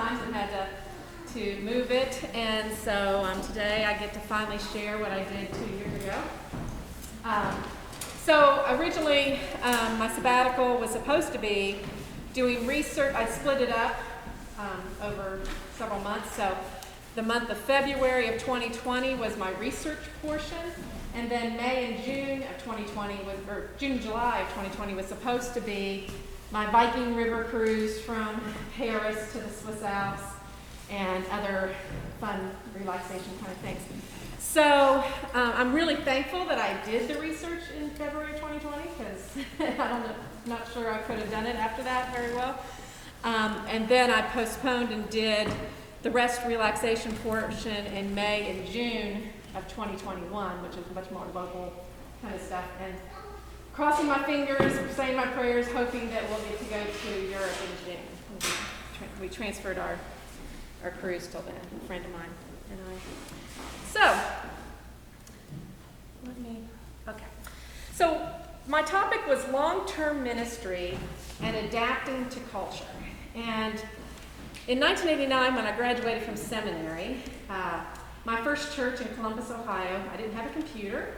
times and had to move it. And so today I get to finally share what I did 2 years ago. So originally my sabbatical was supposed to be doing research. I split it up over several months. So the month of February of 2020 was my research portion. And then May and June of 2020, or June, July of 2020 was supposed to be my Viking River cruise from Paris to the Swiss Alps and other fun relaxation kind of things. So I'm really thankful that I did the research in February 2020 because I'm not sure I could have done it after that very well. And then I postponed and did the rest relaxation portion in May and June of 2021, which is much more local kind of stuff, and crossing my fingers, saying my prayers, hoping that we'll get to go to Europe in June. We transferred our cruise till then, a friend of mine and I. So my topic was long-term ministry and adapting to culture. And in 1989, when I graduated from seminary, my first church in Columbus, Ohio, I didn't have a computer,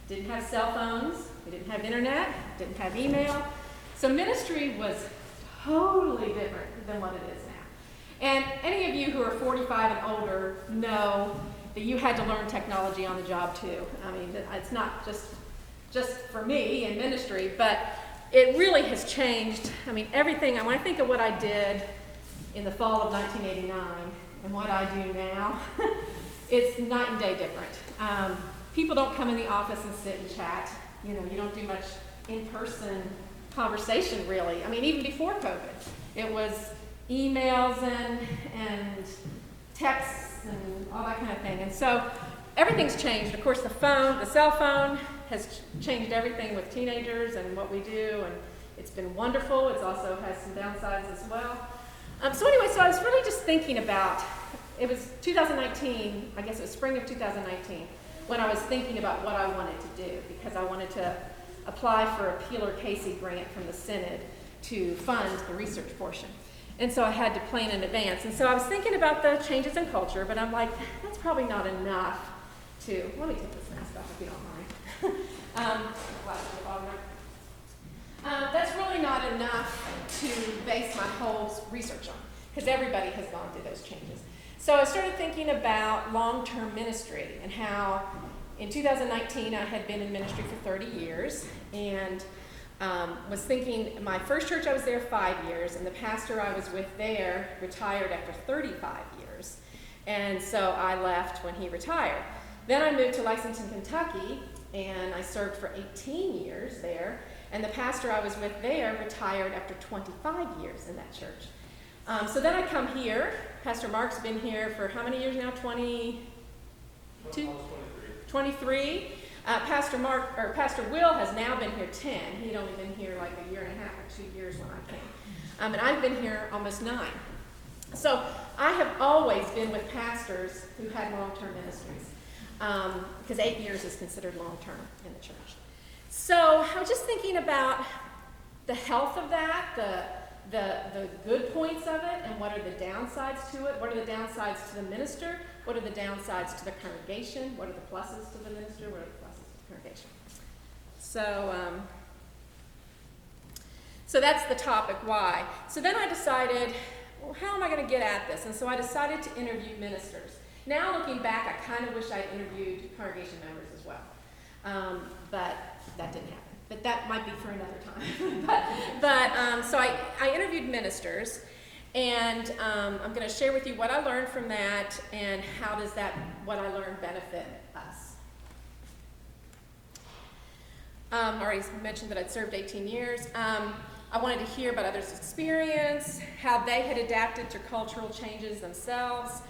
didn't have cell phones, we didn't have internet, didn't have email. So ministry was totally different than what it is now. And any of you who are 45 and older know that you had to learn technology on the job too. I mean, it's not just for me in ministry, but it really has changed. I mean, everything, when I think of what I did in the fall of 1989 and what I do now, it's night and day different. People don't come in the office and sit and chat. You don't do much in-person conversation, really. I mean, even before COVID, it was emails and texts and all that kind of thing. And so everything's changed. Of course, the cell phone has changed everything with teenagers and what we do, and it's been wonderful. It also has some downsides as well. So I was really just thinking about, it was 2019, I guess it was spring of 2019, when I was thinking about what I wanted to do, because I wanted to apply for a Peeler Casey grant from the Synod to fund the research portion. And so I had to plan in advance. And so I was thinking about the changes in culture, but I'm like, that's probably not enough to, let me take this mask off if you don't mind. That's really not enough to base my whole research on, because everybody has gone through those changes. So I started thinking about long-term ministry and how in 2019 I had been in ministry for 30 years and was thinking, my first church I was there 5 years, and the pastor I was with there retired after 35 years. And so I left when he retired. Then I moved to Lexington, Kentucky, and I served for 18 years there. And the pastor I was with there retired after 25 years in that church. So then I come here. Pastor Mark's been here for how many years now? 22? 23. Pastor Will has now been here 10. He'd only been here like a year and a half or 2 years when I came. And I've been here almost 9. So I have always been with pastors who had long-term ministries, because 8 years is considered long-term in the church. So I was just thinking about the health of that, the good points of it, and what are the downsides to it. What are the downsides to the minister? What are the downsides to the congregation? What are the pluses to the minister? What are the pluses to the congregation? So that's the topic, why. So then I decided, well, how am I going to get at this? And so I decided to interview ministers. Now looking back, I kind of wish I'd interviewed congregation members as well. But that didn't happen. But that might be for another time. So I interviewed ministers, and I'm going to share with you what I learned from that and how does what I learned benefit us. I already mentioned that I'd served 18 years. I wanted to hear about others' experience, how they had adapted to cultural changes themselves.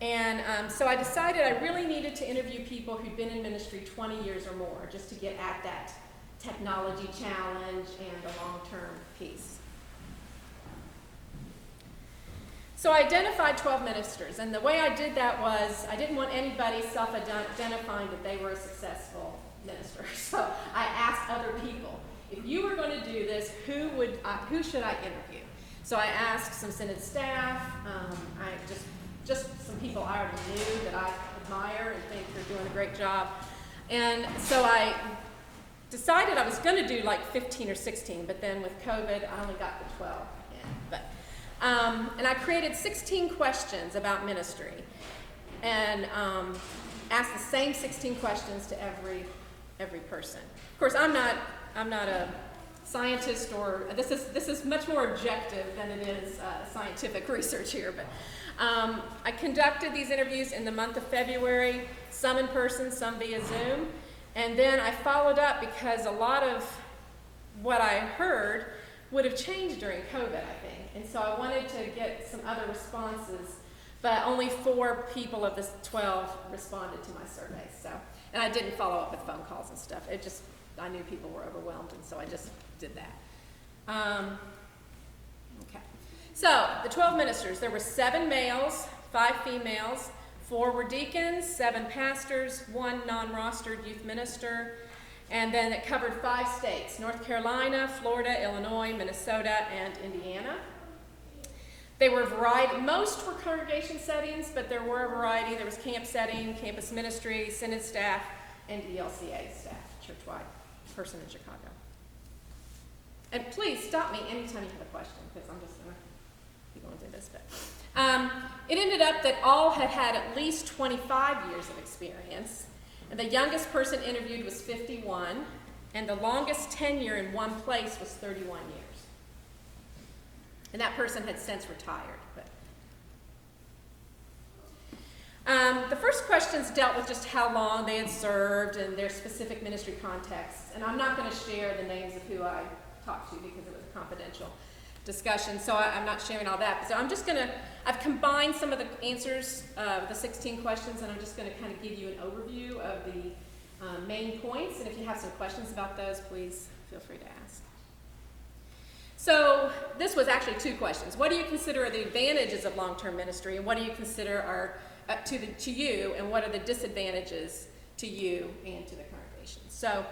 And so I decided I really needed to interview people who'd been in ministry 20 years or more, just to get at that technology challenge and the long-term piece. So I identified 12 ministers, and the way I did that was I didn't want anybody self-identifying that they were a successful minister. So I asked other people, if you were going to do this, who should I interview? So I asked some Synod staff, just some people I already knew that I admire and think they're doing a great job. And so I decided I was going to do like 15 or 16, but then with COVID, I only got the 12 in. And I created 16 questions about ministry, and asked the same 16 questions to every person. Of course, I'm not a scientist, or this is much more objective than it is scientific research here. But I conducted these interviews in the month of February, some in person, some via Zoom, and then I followed up because a lot of what I heard would have changed during COVID, I think. And so I wanted to get some other responses, but only 4 people of the 12 responded to my survey. So, and I didn't follow up with phone calls and stuff. I knew people were overwhelmed, and so I just did that. Okay. So, the 12 ministers, there were 7 males, 5 females, 4 were deacons, 7 pastors, 1 non-rostered youth minister, and then it covered 5 states: North Carolina, Florida, Illinois, Minnesota, and Indiana. They were a variety. Most were congregation settings, but there were a variety. There was camp setting, campus ministry, Synod staff, and ELCA staff, churchwide person in Chicago. And please stop me anytime you have a question, because I'm just going to be going through this. But it ended up that all had had at least 25 years of experience. And the youngest person interviewed was 51, and the longest tenure in one place was 31 years. And that person had since retired. But the first questions dealt with just how long they had served and their specific ministry contexts. And I'm not going to share the names of who I talked to because it was a confidential discussion, so I'm not sharing all that. So I'm just going to, I've combined some of the answers, the 16 questions, and I'm just going to kind of give you an overview of the main points. And if you have some questions about those, please feel free to ask. So this was actually 2 questions. What do you consider are the advantages of long-term ministry, and what do you consider are to you, and what are the disadvantages to you and to the congregation? So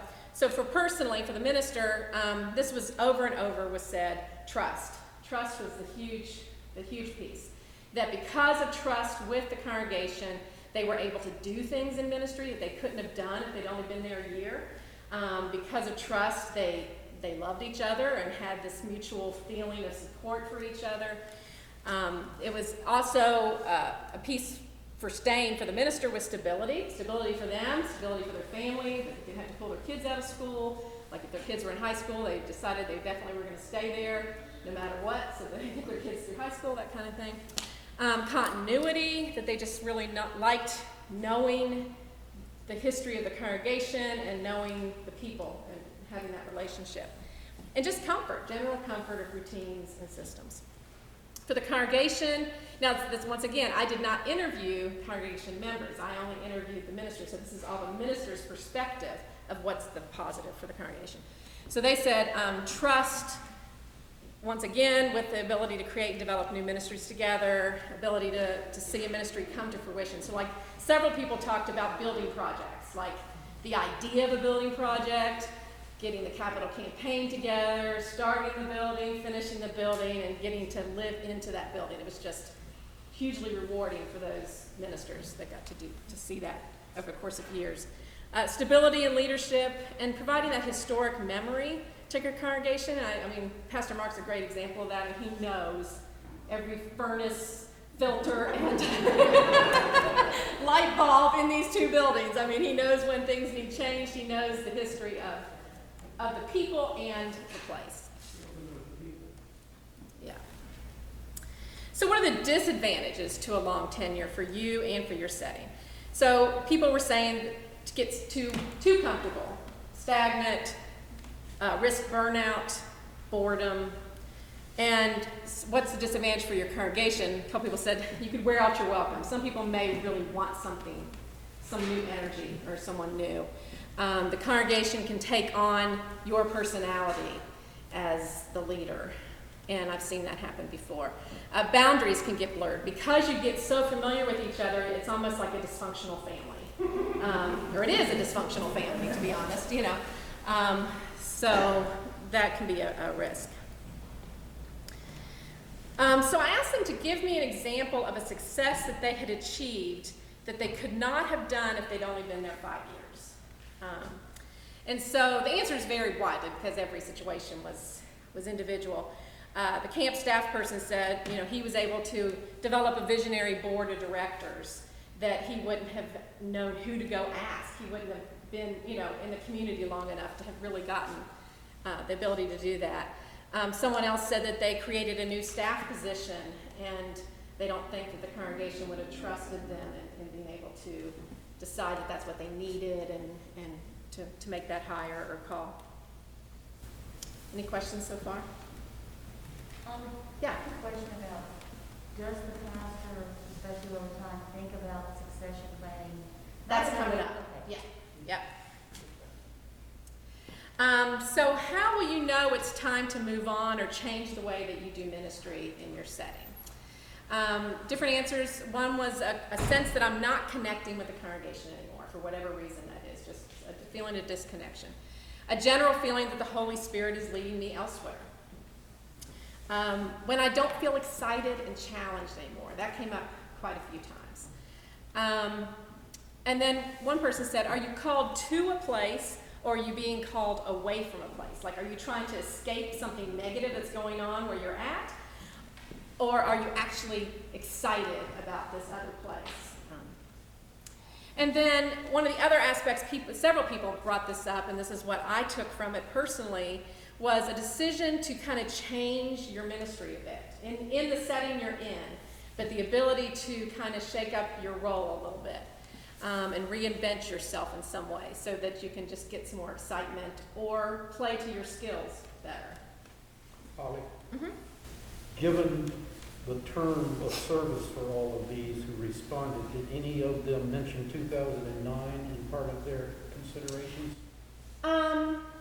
for the minister, this was over and over was said, trust. Trust was the huge piece. That because of trust with the congregation, they were able to do things in ministry that they couldn't have done if they'd only been there a year. Because of trust, they loved each other and had this mutual feeling of support for each other. It was also a piece for staying for the minister was stability for them, stability for their family. They didn't have to pull their kids out of school. Like if their kids were in high school, they decided they definitely were going to stay there no matter what, so they get their kids through high school, that kind of thing. Continuity, that they just really liked knowing the history of the congregation and knowing the people and having that relationship. And just comfort, general comfort of routines and systems. For the congregation, now this, once again, I did not interview congregation members. I only interviewed the ministers, so this is all the minister's perspective of what's the positive for the congregation. So they said trust, once again, with the ability to create and develop new ministries together, ability to see a ministry come to fruition. So like several people talked about building projects, like the idea of a building project, getting the capital campaign together, starting the building, finishing the building, and getting to live into that building. It was just hugely rewarding for those ministers that got to see that over the course of years. Stability and leadership, and providing that historic memory to your congregation. I mean, Pastor Mark's a great example of that, and he knows every furnace, filter, and light bulb in these 2 buildings. I mean, he knows when things need changed. He knows the history of the people and the place. Yeah. So what are the disadvantages to a long tenure for you and for your setting? So people were saying it gets too comfortable, stagnant, risk burnout, boredom. And what's the disadvantage for your congregation? A couple people said you could wear out your welcome. Some people may really want some new energy or someone new. The congregation can take on your personality as the leader, and I've seen that happen before. Boundaries can get blurred. Because you get so familiar with each other, it's almost like a dysfunctional family. Or it is a dysfunctional family, to be honest, you know. So that can be a risk. So I asked them to give me an example of a success that they had achieved that they could not have done if they'd only been there 5 years. And so the answers varied widely because every situation was individual. The camp staff person said, he was able to develop a visionary board of directors that he wouldn't have known who to go ask. He wouldn't have been, in the community long enough to have really gotten the ability to do that. Someone else said that they created a new staff position, and they don't think that the congregation would have trusted them in being able to decide that that's what they needed and to make that hire or call. Any questions so far? Yeah. Question about, does the pastor, especially over time, think about succession planning? That's coming up. Okay. Yeah. So how will you know it's time to move on or change the way that you do ministry in your setting? Different answers. One was a sense that I'm not connecting with the congregation anymore, for whatever reason that is, just a feeling of disconnection. A general feeling that the Holy Spirit is leading me elsewhere. When I don't feel excited and challenged anymore. That came up quite a few times. And then one person said, are you called to a place, or are you being called away from a place? Like, are you trying to escape something negative that's going on where you're at? Or are you actually excited about this other place? And then one of the other aspects, several people brought this up, and this is what I took from it personally, was a decision to kind of change your ministry a bit in the setting you're in, but the ability to kind of shake up your role a little bit and reinvent yourself in some way so that you can just get some more excitement or play to your skills better. Holly, Mm-hmm. given the term of service for all of these who responded, did any of them mention 2009 in part of their considerations?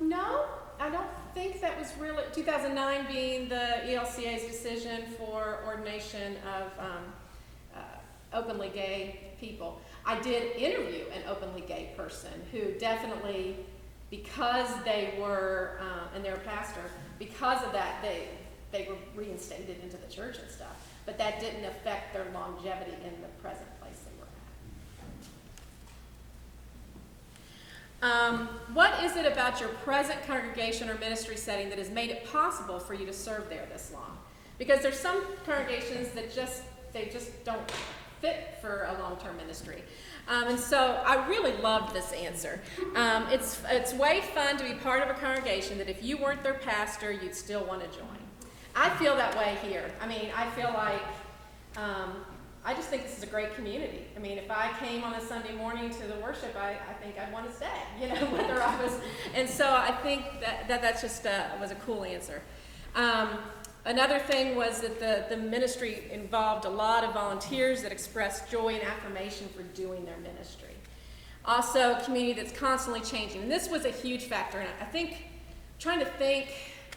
No, I don't think that was really, 2009 being the ELCA's decision for ordination of openly gay people. I did interview an openly gay person who definitely, because they were, and they're a pastor, because of that, they were reinstated into the church and stuff, but that didn't affect their longevity in the present place they were at. What is it about your present congregation or ministry setting that has made it possible for you to serve there this long? Because there's some congregations that just don't fit for a long-term ministry. And so I really loved this answer. It's way fun to be part of a congregation that if you weren't their pastor, you'd still want to join. I feel that way here. I mean, I feel like I just think this is a great community. I mean, if I came on a Sunday morning to the worship, I think I'd want to stay, whether I was. And so I think that's just was a cool answer. Another thing was that the ministry involved a lot of volunteers that expressed joy and affirmation for doing their ministry. Also, a community that's constantly changing. And this was a huge factor. And I think, trying to think,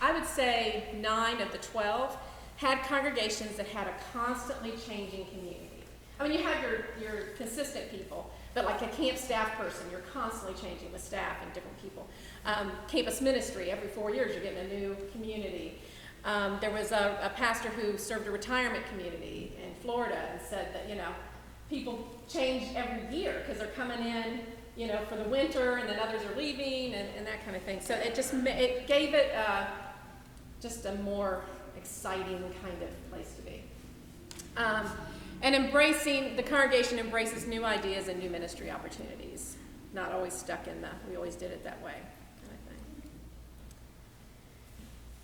I would say 9 of the 12 had congregations that had a constantly changing community. I mean, you have your consistent people, but like a camp staff person, you're constantly changing with staff and different people. Campus ministry, every 4 years you're getting a new community. There was a pastor who served a retirement community in Florida and said that, people change every year because they're coming in, for the winter, and then others are leaving and that kind of thing. So it gave it just a more exciting kind of place to be. And the congregation embraces new ideas and new ministry opportunities, not always stuck in we always did it that way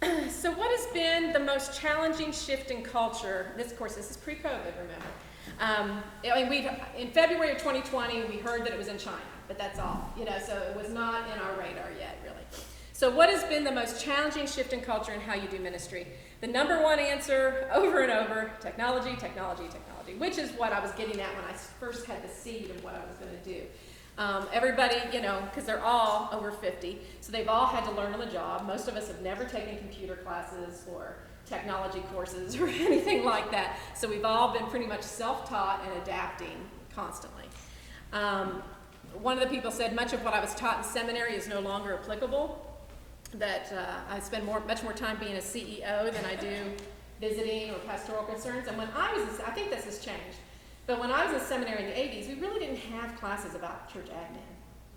kind of thing. So what has been the most challenging shift in culture? This is pre-COVID, remember. In February of 2020, we heard that it was in China, but that's all, so it was not in our radar yet, really. So what has been the most challenging shift in culture and how you do ministry? The number one answer over and over, technology, technology, technology, which is what I was getting at when I first had the seed of what I was going to do. Everybody, because they're all over 50, so they've all had to learn on the job. Most of us have never taken computer classes or technology courses or anything like that. So we've all been pretty much self-taught and adapting constantly. One of the people said much of what I was taught in seminary is no longer applicable, that I spend much more time being a CEO than I do visiting or pastoral concerns. And when I was, I think this has changed, but when I was in seminary in the 80s, we really didn't have classes about church admin.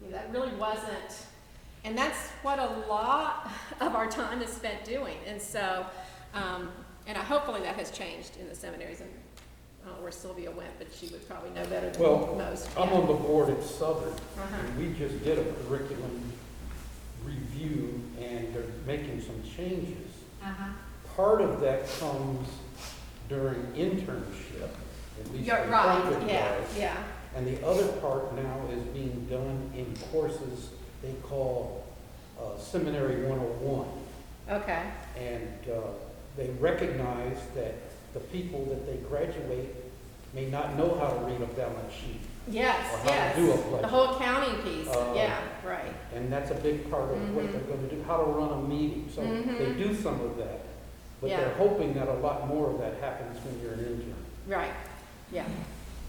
You know, that really wasn't, and that's what a lot of our time is spent doing. And so, and hopefully that has changed in the seminaries. And I don't know where Sylvia went, but she would probably know better than most. I'm Yeah. on the board at Southern, Uh-huh. and we just did a curriculum review, and they're making some changes. Uh-huh. Part of that comes during internship, at least You're the right, corporate yeah, does. yeah. And the other part now is being done in courses they call Seminary 101. Okay. And they recognize that the people that they graduate may not know how to read a balance sheet. Yes, Or how to yes. do a budget. The whole accounting piece, yeah, right. And that's a big part of what Mhm. they're going to do, how to run a meeting. So Mhm. they do some of that, but Yeah. they're hoping that a lot more of that happens when you're an intern. Right, yeah.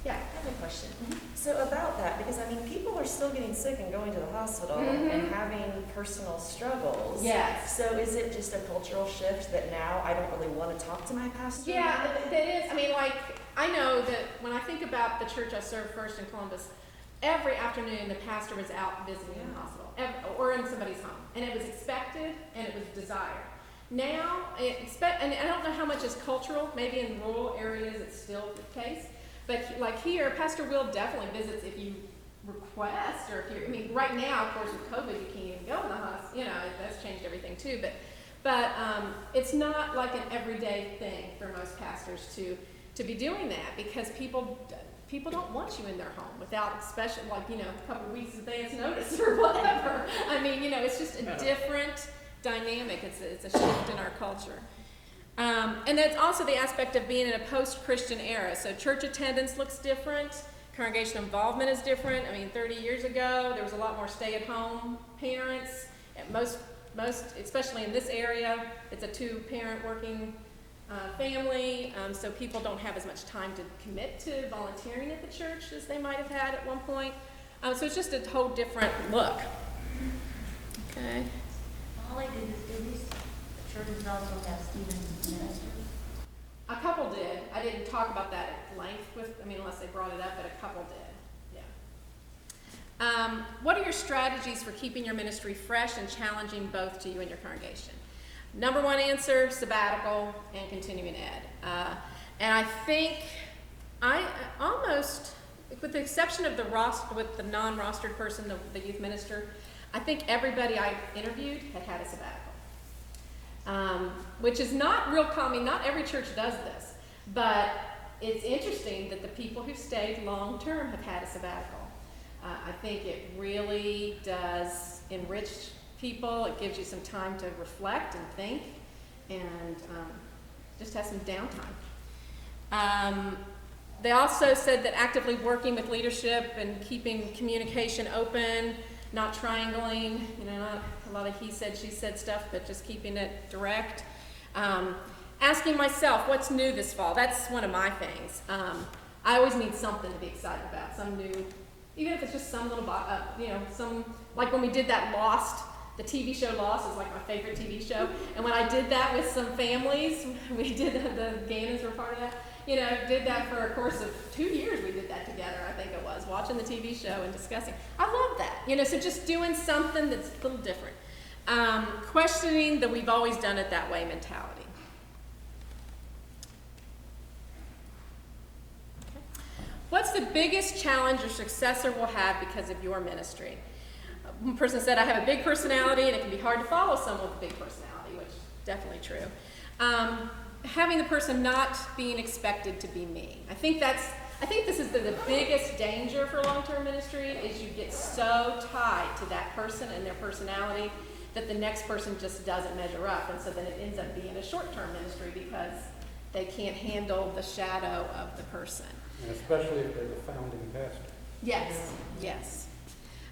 Yeah. I have a question. So about that, because I mean, people are still getting sick and going to the hospital Mhm. and having personal struggles. Yes. So is it just a cultural shift that now I don't really want to talk to my pastor? Yeah, that is, I mean, like, I know that when I think about the church I served first in Columbus, every afternoon the pastor was out visiting in the hospital, or in somebody's home. And it was expected and it was desired. Now, and I don't know how much is cultural, maybe in rural areas it's still the case, but like here, Pastor Will definitely visits if you request, or if you're, I mean, right now, of course, with COVID, you can't even go in the hospital, you know, that's changed everything too, but it's not like an everyday thing for most pastors to be doing that, because people don't want you in their home without special, like, you know, a couple weeks advance notice or whatever. I mean, you know, it's just a different dynamic. It's a shift in our culture. And that's also the aspect of being in a post-Christian era. So church attendance looks different. Congregational involvement is different. I mean, 30 years ago, there was a lot more stay-at-home parents. And most, especially in this area, it's a two-parent working family. So people don't have as much time to commit to volunteering at the church as they might have had at one point. So it's just a whole different look. Okay. Holly, did these churches also have Stephen's ministers? A couple did. I didn't talk about that at length unless they brought it up, but a couple did. Yeah. What are your strategies for keeping your ministry fresh and challenging both to you and your congregation? Number one answer, sabbatical and continuing ed. And I think I almost, with the exception of with the non-rostered person, the youth minister, I think everybody I interviewed had a sabbatical. Which is not real common. Not every church does this, but it's interesting that the people who stayed long term have had a sabbatical. I think it really does enrich people. It gives you some time to reflect and think, and just have some downtime. They also said that actively working with leadership and keeping communication open, not triangling, not a lot of he said, she said stuff, but just keeping it direct. Asking myself, what's new this fall? That's one of my things. I always need something to be excited about, some new, even if it's just some little, like when we did that Lost, the TV show Lost is like my favorite TV show. And when I did that with some families, we did, the Gannons were part of that, did that for a course of 2 years. We did that together, I think it was, watching the TV show and discussing. I love that, so just doing something that's a little different. Questioning the we've always done it that way mentality. Okay. What's the biggest challenge your successor will have because of your ministry? One person said, I have a big personality and it can be hard to follow someone with a big personality, which is definitely true. Having the person not being expected to be me. I think this is the biggest danger for long-term ministry, is you get so tied to that person and their personality that the next person just doesn't measure up. And so then it ends up being a short-term ministry because they can't handle the shadow of the person. And especially if they're the founding pastor. Yes, yes.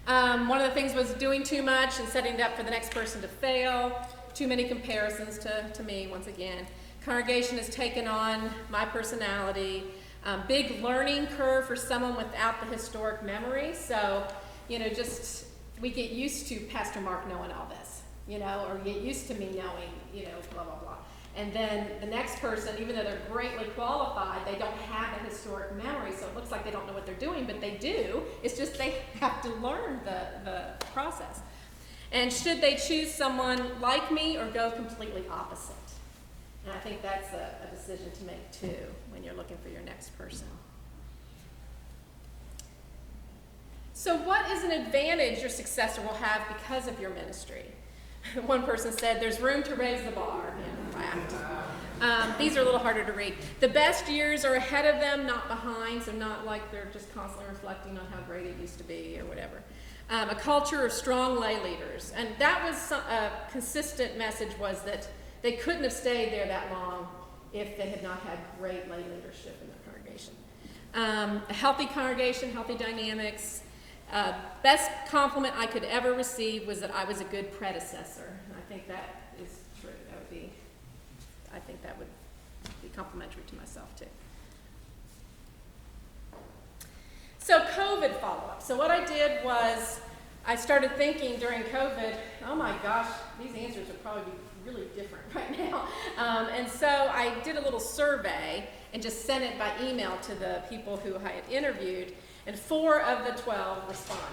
One of the things was doing too much and setting it up for the next person to fail. Too many comparisons to me, once again. Congregation has taken on my personality. Big learning curve for someone without the historic memory. So, just we get used to Pastor Mark knowing all this, or get used to me knowing, blah, blah, blah. And then the next person, even though they're greatly qualified, they don't have a historic memory, so it looks like they don't know what they're doing, but they do. It's just they have to learn the process. And should they choose someone like me or go completely opposite? And I think that's a decision to make too when you're looking for your next person. So what is an advantage your successor will have because of your ministry? One person said, there's room to raise the bar. These are a little harder to read. The best years are ahead of them, not behind, so not like they're just constantly reflecting on how great it used to be or whatever. A culture of strong lay leaders. And that was a consistent message, was that they couldn't have stayed there that long if they had not had great lay leadership in their congregation. A healthy congregation, healthy dynamics. Best compliment I could ever receive was that I was a good predecessor. And I think that is true. I think that would be complimentary to myself too. So COVID follow-up. So what I did was I started thinking during COVID, oh my gosh, these answers would probably be really different right now. And so I did a little survey and just sent it by email to the people who I had interviewed, and 4 of the 12 responded.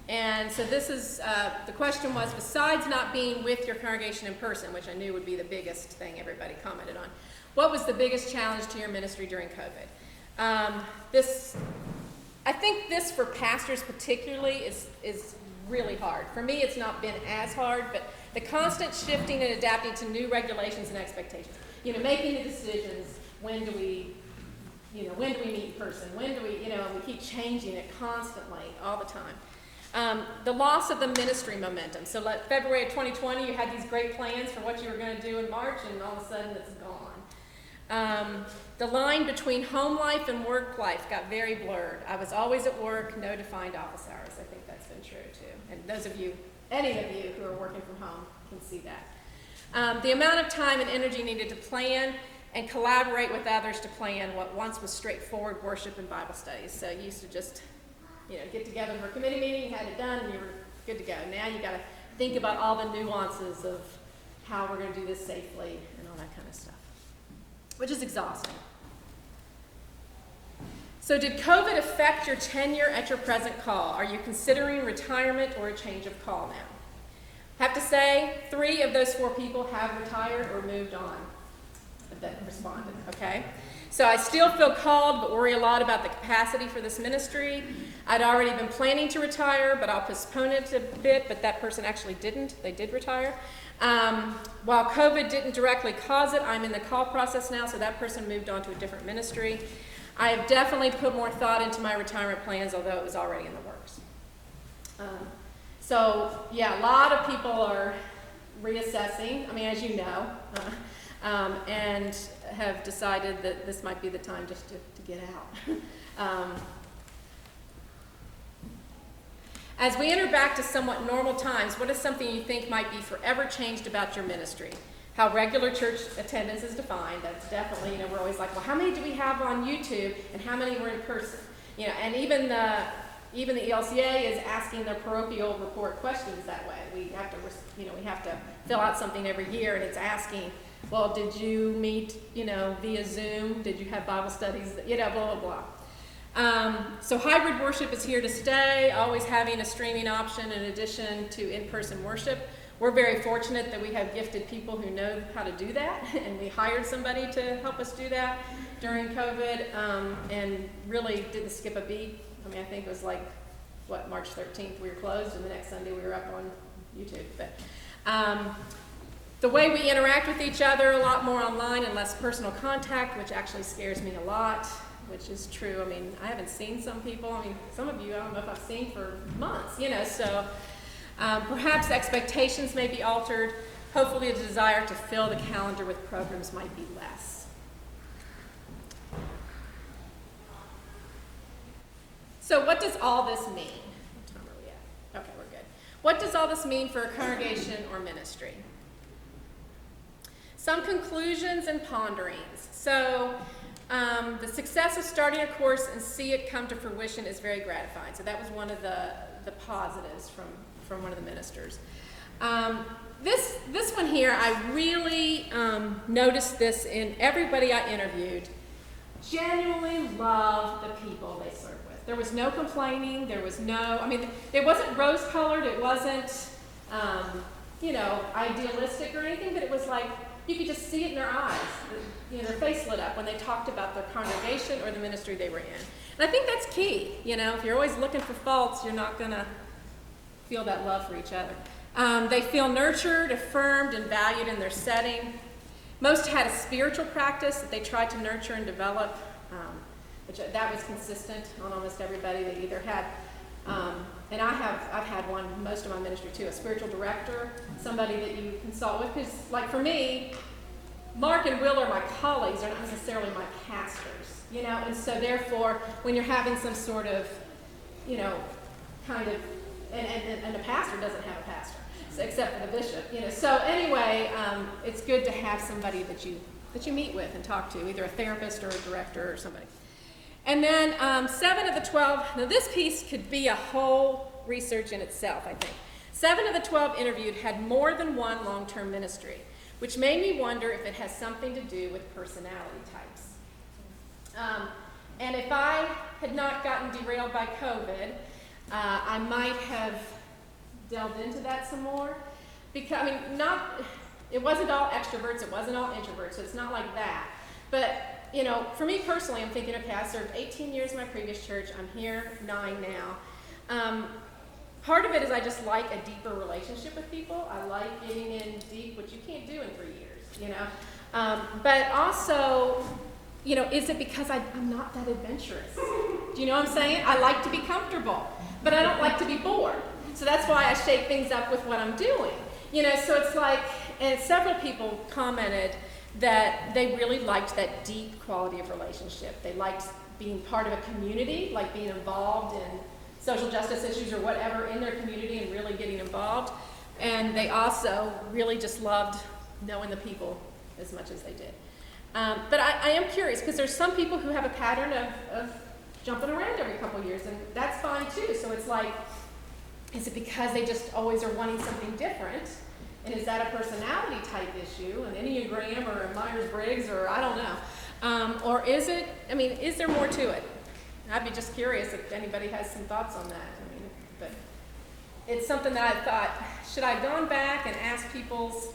And so this is, the question was, besides not being with your congregation in person, which I knew would be the biggest thing everybody commented on, what was the biggest challenge to your ministry during COVID? I think this for pastors particularly is really hard. For me, it's not been as hard, but the constant shifting and adapting to new regulations and expectations. Making the decisions, when do we meet in person? When do we, we keep changing it constantly, all the time. The loss of the ministry momentum. So like February of 2020, you had these great plans for what you were going to do in March, and all of a sudden it's gone. The line between home life and work life got very blurred. I was always at work, no defined office hours. I think that's been true too. And those of you, any of you who are working from home can see that. The amount of time and energy needed to plan and collaborate with others to plan what once was straightforward worship and Bible studies. So you used to just, get together for a committee meeting, you had it done, and you were good to go. Now you got to think about all the nuances of how we're going to do this safely and all that kind of stuff, which is exhausting. So did COVID affect your tenure at your present call? Are you considering retirement or a change of call now? Have to say, 3 of those 4 people have retired or moved on that responded, okay? So I still feel called, but worry a lot about the capacity for this ministry. I'd already been planning to retire, but I'll postpone it a bit, but that person actually didn't. They did retire. While COVID didn't directly cause it, I'm in the call process now, so that person moved on to a different ministry. I have definitely put more thought into my retirement plans, although it was already in the works. So yeah, a lot of people are reassessing, as you know, and have decided that this might be the time just to get out. As we enter back to somewhat normal times, what is something you think might be forever changed about your ministry? How regular church attendance is defined. That's definitely, we're always like, well, how many do we have on YouTube and how many were in person? And even the ELCA is asking their parochial report questions that way. We have to fill out something every year, and it's asking, well, did you meet, via Zoom? Did you have Bible studies? Blah, blah, blah. So hybrid worship is here to stay, always having a streaming option in addition to in-person worship. We're very fortunate that we have gifted people who know how to do that, and we hired somebody to help us do that during COVID, and really didn't skip a beat. I think it was like, March 13th we were closed, and the next Sunday we were up on YouTube. But the way we interact with each other, a lot more online and less personal contact, which actually scares me a lot, which is true. I haven't seen some people. Some of you I don't know if I've seen for months, so perhaps expectations may be altered. Hopefully the desire to fill the calendar with programs might be less. So what does all this mean? What time are we at? Okay, we're good. What does all this mean for a congregation or ministry? Some conclusions and ponderings. So the success of starting a course and see it come to fruition is very gratifying. So that was one of the positives from one of the ministers. this one here, I really noticed this in everybody I interviewed. Genuinely love the people they serve with. There was no complaining. There was no, I mean, it wasn't rose-colored. It wasn't, you know, idealistic or anything, but it was like, you could just see it in their eyes. You know, their face lit up when they talked about their congregation or the ministry they were in. And I think that's key. You know, if you're always looking for faults, you're not going to feel that love for each other. They feel nurtured, affirmed, and valued in their setting. Most had a spiritual practice that they tried to nurture and develop, which that was consistent on almost everybody. They either had, and I've had one most of my ministry too, a spiritual director, somebody that you consult with. Because, like for me, Mark and Will are my colleagues, they're not necessarily my pastors, you know. And so therefore, when you're having some sort of, you know, kind of, and a pastor doesn't have a pastor, so, except for the bishop, you know. So anyway, it's good to have somebody that you meet with and talk to, either a therapist or a director or somebody. And then 7 of the 12, now this piece could be a whole research in itself, I think. 7 of the 12 interviewed had more than one long-term ministry, which made me wonder if it has something to do with personality types. And if I had not gotten derailed by COVID, I might have delved into that some more. Because, I mean, it wasn't all extroverts, it wasn't all introverts, so it's not like that. But, you know, for me personally, I'm thinking, okay, I served 18 years in my previous church, I'm here 9 now. Part of it is I just like a deeper relationship with people. I like getting in deep, which you can't do in 3 years, you know. But also, you know, is it because I'm not that adventurous? Do you know what I'm saying? I like to be comfortable, but I don't like to be bored. So that's why I shake things up with what I'm doing. You know, so it's like, and several people commented that they really liked that deep quality of relationship. They liked being part of a community, like being involved in social justice issues or whatever in their community and really getting involved. And they also really just loved knowing the people as much as they did. But I am curious, because there's some people who have a pattern of jumping around every couple of years, and that's fine too. So it's like, is it because they just always are wanting something different? And is that a personality type issue, an Enneagram or a Myers-Briggs, or I don't know. Or is it, I mean, is there more to it? I'd be just curious if anybody has some thoughts on that. I mean, but it's something that I thought, should I have gone back and asked people's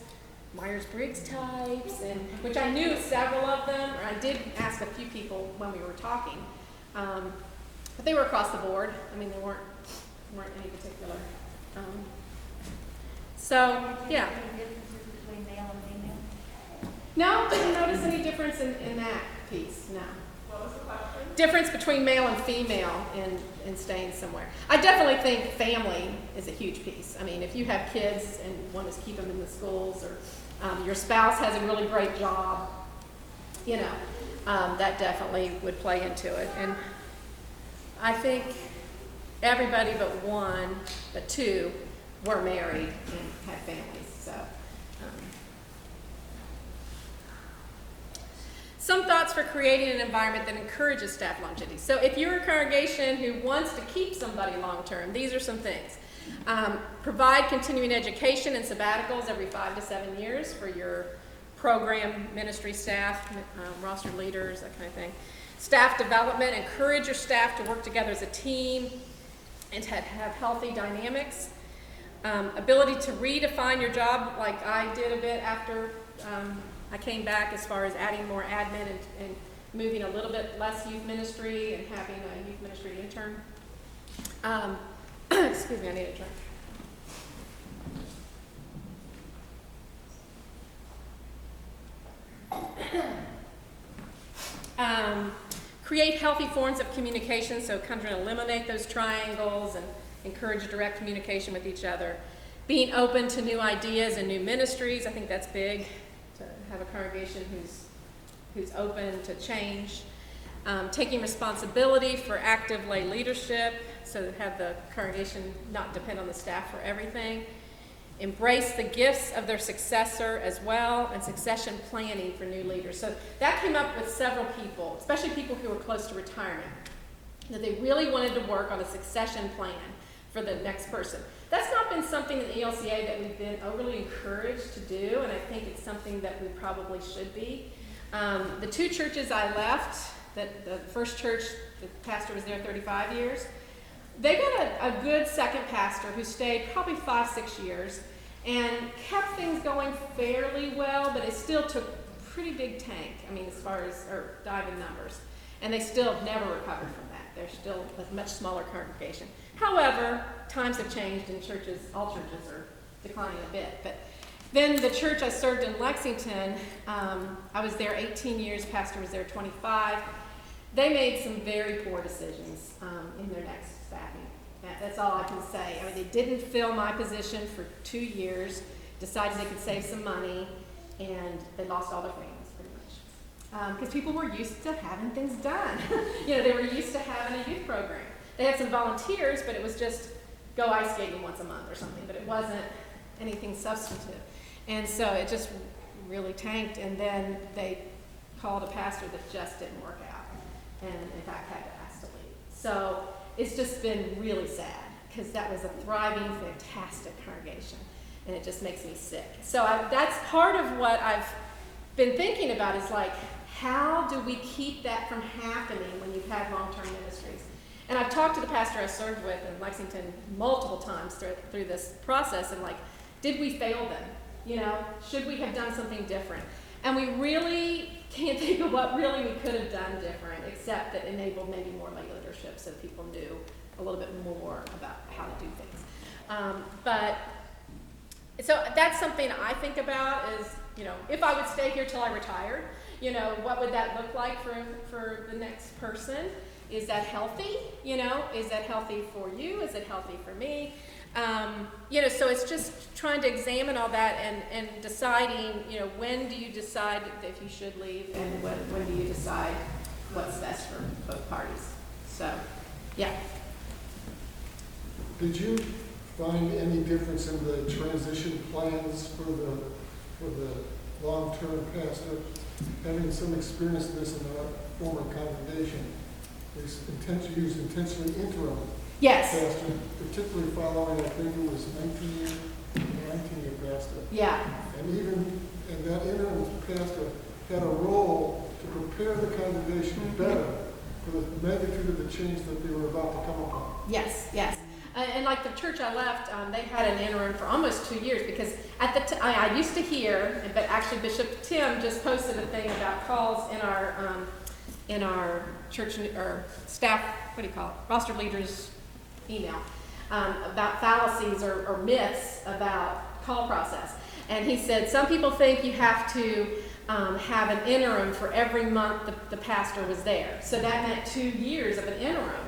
Myers-Briggs types, and which I knew several of them, or I did ask a few people when we were talking, but they were across the board. I mean, they weren't any particular. So yeah. Any differences between male and female? No, didn't notice any difference in that piece. No. What was the question? Difference between male and female in staying somewhere. I definitely think family is a huge piece. I mean, if you have kids and want to keep them in the schools, or your spouse has a really great job, you know, that definitely would play into it. And I think everybody but two were married and had families. So. Some thoughts for creating an environment that encourages staff longevity. So if you're a congregation who wants to keep somebody long-term, these are some things. Provide continuing education and sabbaticals every 5 to 7 years for your program ministry staff, roster leaders, that kind of thing. Staff development, encourage your staff to work together as a team and to have healthy dynamics. Ability to redefine your job, like I did a bit after I came back, as far as adding more admin and moving a little bit less youth ministry and having a youth ministry intern. Excuse me, I need a drink. Create healthy forms of communication, so kind of eliminate those triangles and encourage direct communication with each other. Being open to new ideas and new ministries, I think that's big, to have a congregation who's open to change. Taking responsibility for active lay leadership, so have the congregation not depend on the staff for everything. Embrace the gifts of their successor as well, and succession planning for new leaders. So that came up with several people, especially people who were close to retirement, that they really wanted to work on a succession plan for the next person. That's not been been something in ELCA that we've been overly encouraged to do, and I think it's something that we probably should be. The two churches I left, the first church, the pastor was there 35 years, they got a good second pastor who stayed probably 5-6 years and kept things going fairly well, but it still took a pretty big tank, I mean, as far as, or dive in numbers. And they still have never recovered from that. They're still a much smaller congregation. However, times have changed and churches, all churches are declining a bit. But then the church I served in Lexington, I was there 18 years, pastor was there 25. They made some very poor decisions in their next staffing. That's all I can say. I mean, they didn't fill my position for 2 years, decided they could save some money, and they lost all their families pretty much. Because people were used to having things done. They were used to having a youth program. They had some volunteers, but it was just go ice skating once a month or something, but it wasn't anything substantive. And so it just really tanked, and then they called a pastor that just didn't work out, and in fact had to ask to leave. So it's just been really sad, because that was a thriving, fantastic congregation, and it just makes me sick. So that's part of what I've been thinking about, is like, how do we keep that from happening when you've had long-term ministries? And I've talked to the pastor I served with in Lexington multiple times through this process, and like, did we fail them? Should we have done something different? And we really can't think of what really we could have done different, except that enabled maybe more lay leadership so that people knew a little bit more about how to do things. So that's something I think about is, if I would stay here till I retired, what would that look like for the next person? Is that healthy? Is that healthy for you? Is it healthy for me? So it's just trying to examine all that and deciding, when do you decide if you should leave, and when do you decide what's best for both parties. So, yeah. Did you find any difference in the transition plans for the long-term pastor? Having some experience in this in our former congregation, they used intentionally interim Yes. pastor, particularly following, I think it was 19-year pastor. Yeah. And that interim pastor had a role to prepare the congregation better for the magnitude of the change that they were about to come upon. Yes. And like the church I left, they had an interim for almost 2 years, because at the I used to hear, but actually Bishop Tim just posted a thing about calls in our church or staff, roster leaders email, about fallacies or myths about call process. And he said some people think you have to have an interim for every month the pastor was there. So that meant 2 years of an interim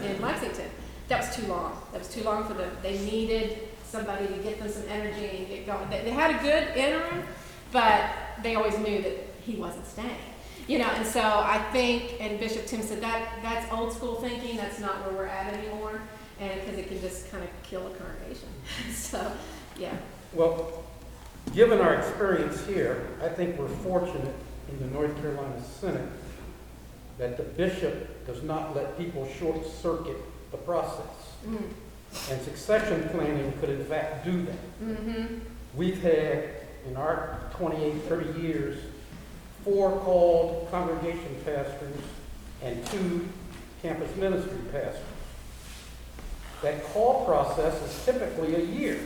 in Lexington. That was too long. That was too long for them. They needed somebody to get them some energy and get going. They had a good interim, but they always knew that he wasn't staying. And so I think, and Bishop Tim said that's old school thinking. That's not where we're at anymore, and because it can just kind of kill a congregation. So, yeah. Well, given our experience here, I think we're fortunate in the North Carolina Senate that the bishop does not let people short-circuit the process. And succession planning could in fact do that. We've had, in our 28, 30 years, 4 called congregation pastors and 2 campus ministry pastors. That call process is typically a year.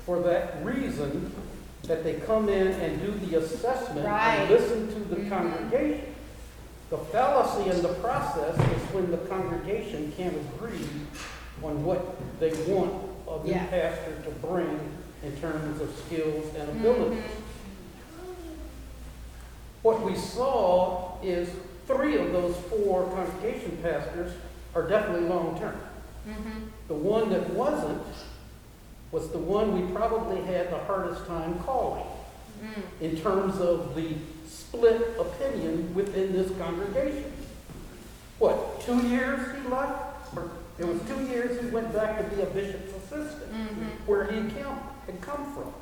For that reason, that they come in and do the assessment and listen to the congregation. The fallacy in the process is when the congregation can't agree on what they want a new pastor to bring in terms of skills and abilities. What we saw is 3 of those 4 congregation pastors are definitely long-term. The one that wasn't was the one we probably had the hardest time calling in terms of the split opinion within this congregation. What, 2 years he left? Or it was 2 years he went back to be a bishop's assistant, where he had come from.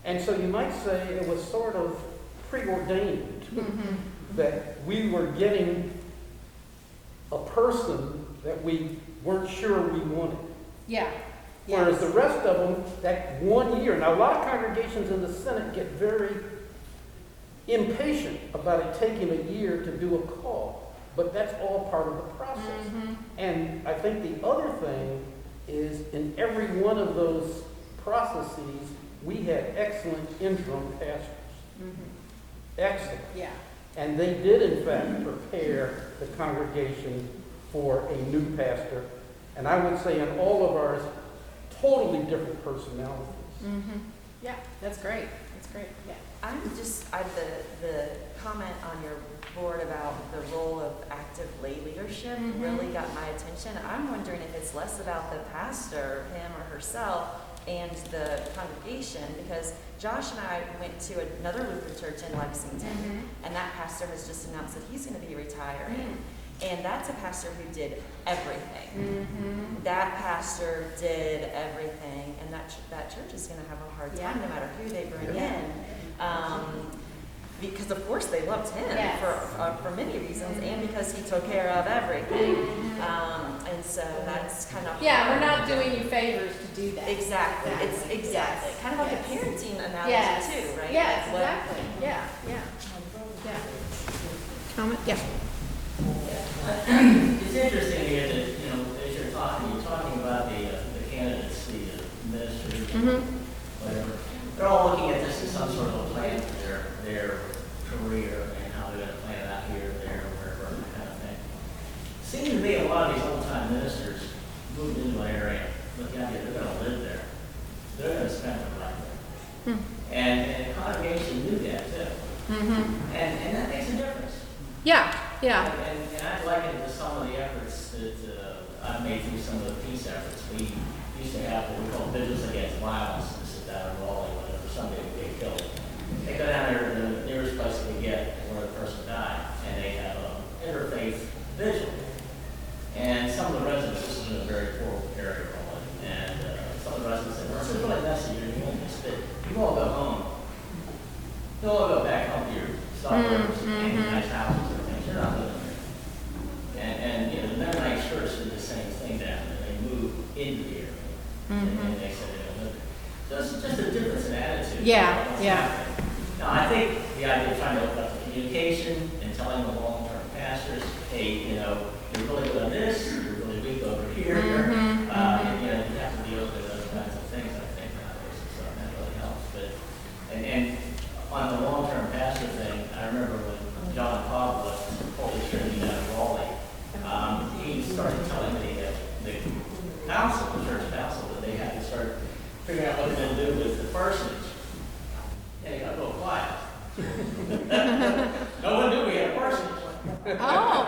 And so you might say it was sort of preordained that we were getting a person that we weren't sure we wanted. Yeah. Whereas Yes. the rest of them, that 1 year, now a lot of congregations in the Senate get very impatient about it taking a year to do a call, but that's all part of the process. Mhm. And I think the other thing is in every one of those processes, we had excellent interim pastors. Mhm. Excellent. Yeah. And they did in fact prepare the congregation for a new pastor. And I would say in all of ours, totally different personalities. Mhm. Yeah, that's great. That's great. Yeah. The comment on your board about the role of active lay leadership Mhm. really got my attention. I'm wondering if it's less about the pastor, him or herself, and the congregation, because Josh and I went to another Lutheran church in Lexington, Mhm. and that pastor has just announced that he's going to be retiring. Mm. And that's a pastor who did everything. Mhm. That pastor did everything, and that church is going to have a hard time Yeah. no matter who they bring Yeah. in, because of course they loved him Yes. for many reasons, and because he took care of everything, and so that's kind of Yeah, we're hard. not doing you favors to do that. Exactly. It's exactly Yes. kind of like Yes. a parenting analogy Yes. too, right? Yes, Like what- exactly. Yeah, yeah. Yeah. Comment? Yeah. It's interesting here that, as you're talking about the candidates, the ministers, Mhm. whatever. They're all looking at this as some sort of a plan for their career and how they're gonna plan it out here, there, wherever, that kind of thing. Seems to me a lot of these old-time ministers moved into an area, looking out here, they're gonna live there. They're gonna spend their life there. Hmm. And the congregation knew that too. Mhm. And that makes a difference. Yeah, yeah. And I'd liken it to some of the efforts that I've made through some of the peace efforts. We used to have what we call vigils against violence. This is down in Raleigh, whenever somebody would get killed. They go down there to the nearest place they get where the person died, and they have an interfaith vigil. And some of the residents, this is in a very poor area, Raleigh, and some of the residents said, well, this is really messy, you're doing this, but you all go home. You all go back home to your suburbs and your nice houses and things. You're not living there. And the Mennonite church did the same thing down there. They moved into the area. And they said they don't live there. So it's just a difference in attitude. Yeah, What's yeah. happening. Now, I think the idea of trying to open up the communication and telling the long-term pastors, hey, you're really good on this, you're really weak over here. You have to be open to those kinds of things, I think, nowadays. So that really helps. But, and on the long-term pastor thing, I remember when John Cobb left Holy Trinity down in Raleigh, he started telling the council, the church council, that they had to start figuring out what they're going to do with the parsonage. And it got a little quiet. No one knew we had a parsonage. Oh.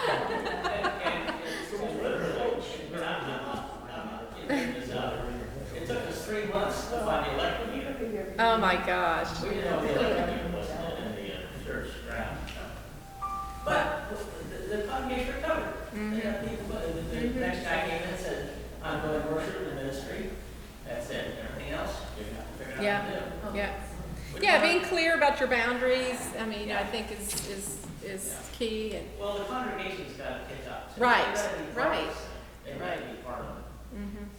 And it was literally, I'm not kidding this out. It took us 3 months to find the electric meter. Oh, my gosh. We didn't know the electric meter was in the church ground. But the congregation recovered. They had people, the next guy came in and said, I'm going to worship in ministry. That's it. Everything else, you're going to have to figure out how to do. Yeah. Yeah, being clear about your boundaries, I think is key. And Well, the congregation's got to catch up. Right, They gotta be part of right, this. They got to be part of it.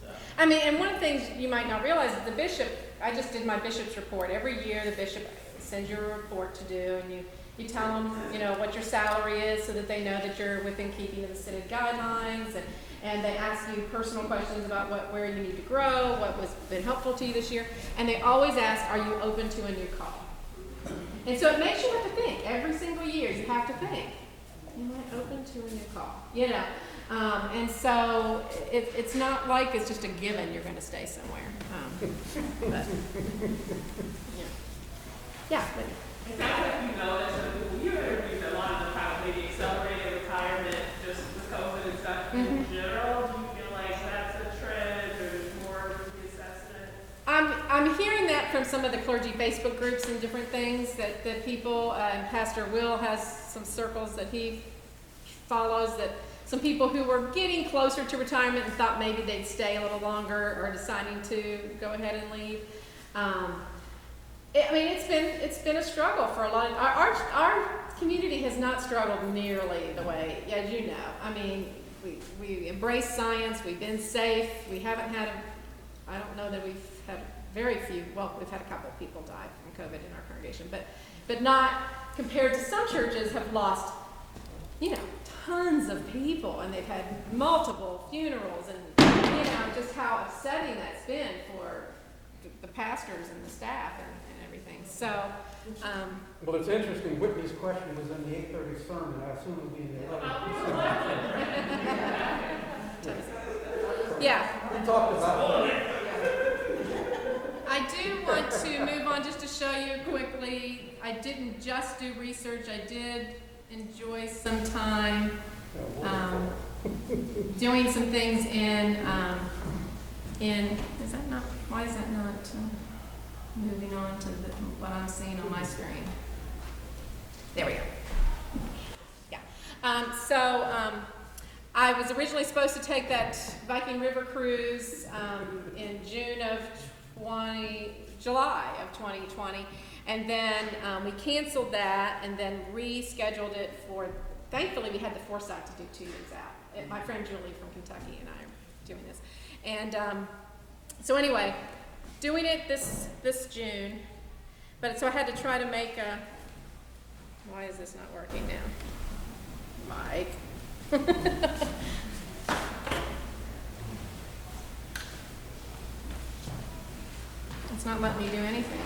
So. and one of the things you might not realize is the bishop, I just did my bishop's report. Every year the bishop sends you a report to do, and you tell them, what your salary is so that they know that you're within keeping of the synod guidelines, and they ask you personal questions about where you need to grow, what was been helpful to you this year, and they always ask, are you open to a new call? And so it makes you have to think. Every single year you have to think, am I open to a new call? And so it's not like it's just a given you're going to stay somewhere. But, yeah. But, Is that what you noticed? You interviewed a lot of the kind of maybe accelerated retirement just with COVID and stuff in general. Do you feel like that's a trend or more reassessment? I'm hearing that from some of the clergy Facebook groups and different things that people, and Pastor Will has some circles that he follows, that some people who were getting closer to retirement and thought maybe they'd stay a little longer are deciding to go ahead and leave. It's been a struggle for a lot of our community has not struggled nearly the way, as you know. we embrace science, we've been safe, we haven't had, I don't know that we've had very few, well, we've had a couple of people die from COVID in our congregation, but not compared to some churches have lost, tons of people, and they've had multiple funerals, and, just how upsetting that's been for the pastors and the staff and everything. So, Well, it's interesting, Whitney's question was in the 8:30 sermon, I assume it'll be in the 11th. yeah. We talked about it. I do want to move on just to show you quickly. I didn't just do research. I did enjoy some time doing some things in, is that not, why is that not moving on to what I'm seeing on my screen? There we go. Yeah. I was originally supposed to take that Viking River cruise in July of 2020, and then we canceled that and then rescheduled it for, thankfully we had the foresight to do 2 years out. My friend Julie from Kentucky and I are doing this. And so anyway, doing it this June, but so I had to try to make a, why is this not working now? Mike. It's not letting me do anything.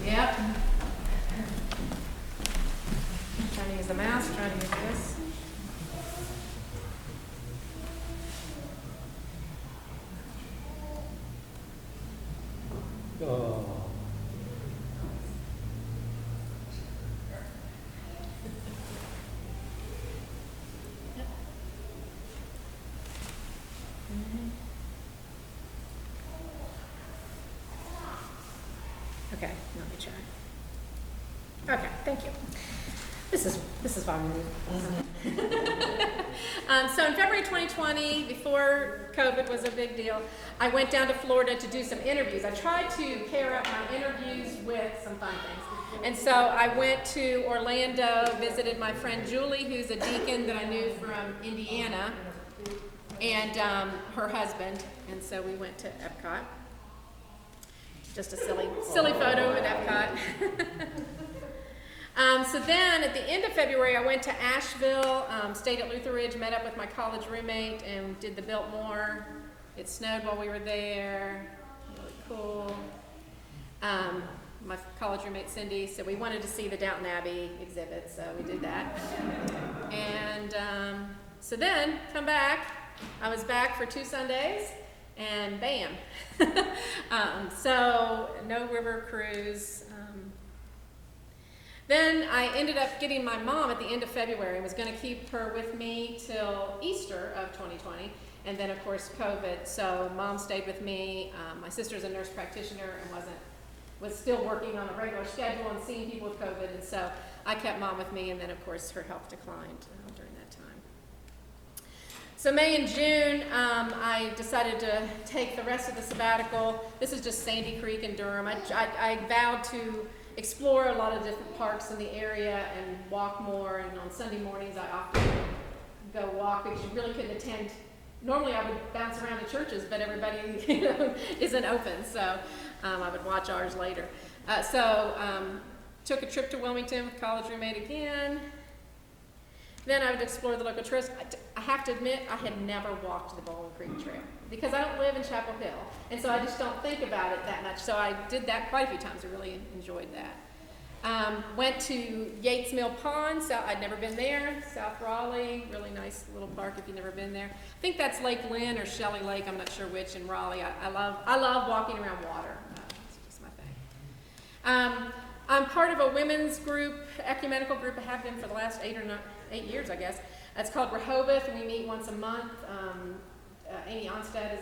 Yep. Trying to use the mouse, trying to use this. Okay, let me try. Okay, thank you. This is fine. So in February 2020, before COVID was a big deal, I went down to Florida to do some interviews. I tried to pair up my interviews with some fun things. And so I went to Orlando, visited my friend Julie, who's a deacon that I knew from Indiana, and her husband. And so we went to Epcot. Just a silly photo at Epcot. So then at the end of February, I went to Asheville, stayed at Luther Ridge, met up with my college roommate, and did the Biltmore. It snowed while we were there. Really cool. My college roommate Cindy said we wanted to see the Downton Abbey exhibit, so we did that. And so then, come back. I was back for 2 Sundays. And bam. So no river cruise. Then I ended up getting my mom at the end of February and was going to keep her with me till Easter of 2020. And then of course COVID. So mom stayed with me. My sister's a nurse practitioner and was still working on a regular schedule and seeing people with COVID. And so I kept mom with me, and then of course her health declined during that time. So May and June, I decided to take the rest of the sabbatical. This is just Sandy Creek in Durham. I vowed to explore a lot of different parks in the area and walk more. And on Sunday mornings, I often go walk because you really couldn't attend. Normally, I would bounce around to churches, but everybody isn't open. So I would watch ours later. Took a trip to Wilmington with college roommate again. Then I would explore the local trails. I have to admit, I had never walked the Bowling Creek Trail because I don't live in Chapel Hill, and so I just don't think about it that much. So I did that quite a few times. I really enjoyed that. Went to Yates Mill Pond, so I'd never been there. South Raleigh, really nice little park if you've never been there. I think that's Lake Lynn or Shelley Lake, I'm not sure which, in Raleigh. I love walking around water. It's just my thing. I'm part of a women's group, ecumenical group. I have been for the last 8 years, I guess. It's called Rehoboth, and we meet once a month. Amy Onstead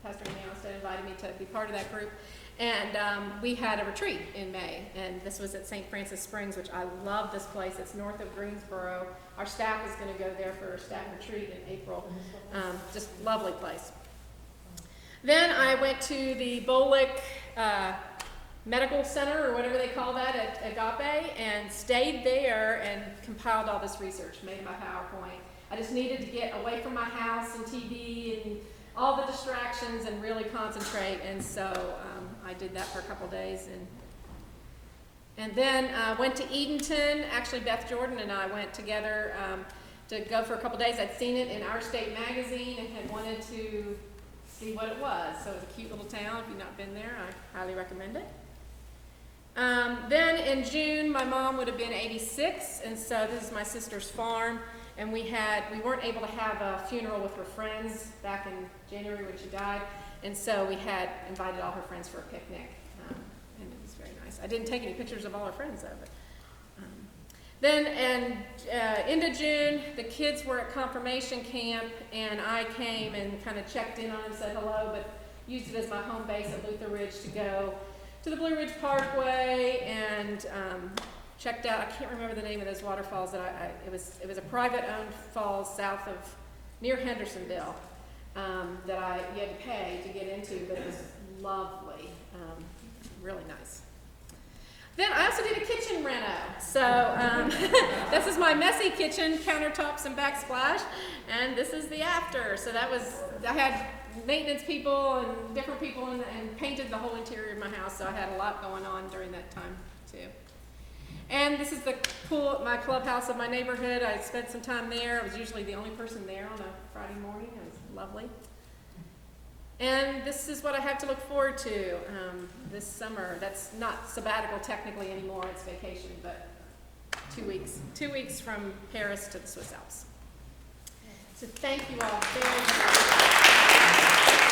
Pastor Amy Onstead invited me to be part of that group. And we had a retreat in May, and this was at St. Francis Springs, which I love this place. It's north of Greensboro. Our staff is going to go there for a staff retreat in April. Just lovely place. Then I went to the Bolick medical center or whatever they call that at Agape, and stayed there and compiled all this research, made my PowerPoint. I just needed to get away from my house and TV and all the distractions and really concentrate, and so I did that for a couple days, and then went to Edenton. Actually, Beth Jordan and I went together to go for a couple days. I'd seen it in Our State magazine and had wanted to see what it was. So it was a cute little town. If you've not been there, I highly recommend it. Then in June, my mom would have been 86, and so this is my sister's farm, and we weren't able to have a funeral with her friends back in January when she died, and so we had invited all her friends for a picnic, and it was very nice. I didn't take any pictures of all her friends though, but then into June, the kids were at confirmation camp, and I came and kind of checked in on them, said hello, but used it as my home base at Luther Ridge to go to the Blue Ridge Parkway and checked out. I can't remember the name of those waterfalls. It was a private-owned falls south of near Hendersonville that you had to pay to get into, but it was lovely, really nice. Then I also did a kitchen reno. So this is my messy kitchen, countertops and backsplash, and this is the after. So I had maintenance people and different people and painted the whole interior of my house, so I had a lot going on during that time too. And this is the pool, my clubhouse of my neighborhood. I spent some time there. I was usually the only person there on a Friday morning. It was lovely. And this is what I have to look forward to this summer. That's not sabbatical technically anymore, it's vacation, but 2 weeks. 2 weeks from Paris to the Swiss Alps. So thank you all very much.